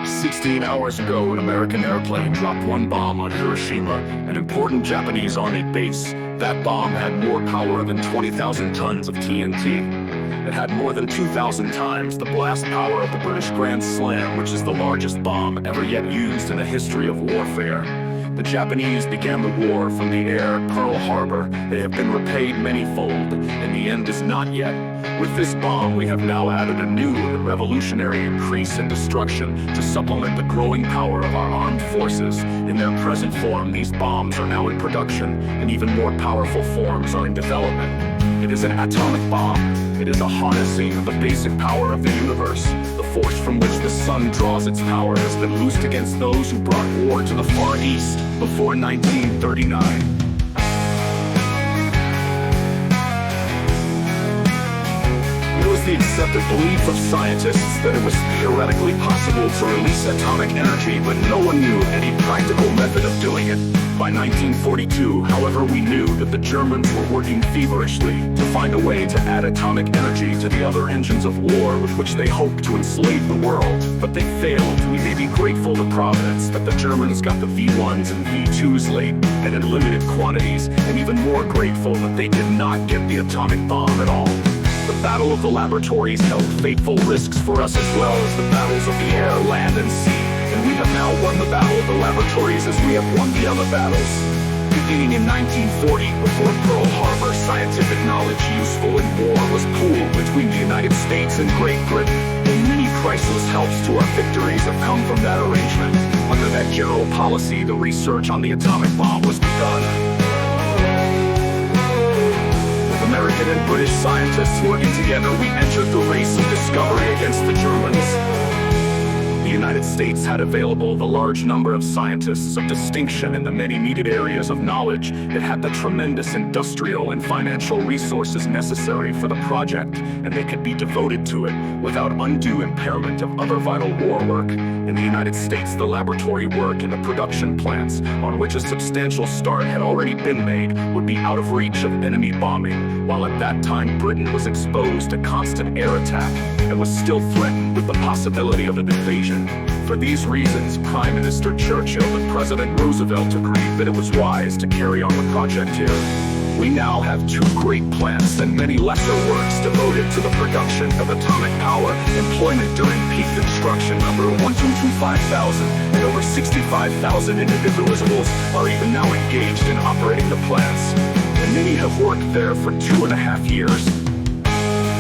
16 hours ago, an American airplane dropped one bomb on Hiroshima, an important Japanese army base. That bomb had more power than 20,000 tons of TNT. It had more than 2,000 times the blast power of the British Grand Slam, which is the largest bomb ever yet used in the history of warfare. The Japanese began the war from the air at Pearl Harbor. They have been repaid many-fold, and the end is not yet. With this bomb, we have now added a new and revolutionary increase in destruction to supplement the growing power of our armed forces. In their present form, these bombs are now in production, and even more powerful forms are in development. It is an atomic bomb. It is a harnessing of the basic power of the universe. The force from which the sun draws its power has been loosed against those who brought war to the Far East before 1939. It was the accepted belief of scientists that it was theoretically possible to release atomic energy, but no one knew any practical method of doing it. By 1942, however, we knew that the Germans were working feverishly to find a way to add atomic energy to the other engines of war with which they hoped to enslave the world. But they failed. We may be grateful to Providence that the Germans got the V1s and V2s late and in limited quantities, and even more grateful that they did not get the atomic bomb at all. The Battle of the Laboratories held fateful risks for us as well as the battles of the air, land, and sea, and we have now won the Battle of the Laboratories as we have won the other battles. Beginning in 1940, before Pearl Harbor, scientific knowledge useful in war was pooled between the United States and Great Britain, and many priceless helps to our victories have come from that arrangement. Under that general policy, the research on the atomic bomb was begun. American and British scientists working together, we entered the race of discovery against the Germans. The United States had available the large number of scientists of distinction in the many needed areas of knowledge. It had the tremendous industrial and financial resources necessary for the project, and they could be devoted to it without undue impairment of other vital war work. In the United States, the laboratory work and the production plants, on which a substantial start had already been made, would be out of reach of enemy bombing, while at that time Britain was exposed to constant air attack and was still threatened with the possibility of an invasion. For these reasons, Prime Minister Churchill and President Roosevelt agreed that it was wise to carry on the project here. We now have two great plants and many lesser works devoted to the production of atomic power. Employment during peak construction number 1,225,000 and over 65,000 individuals are even now engaged in operating the plants, and many have worked there for 2.5 years.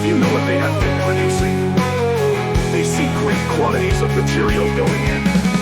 You know what they have been producing. They see great quantities of material going in.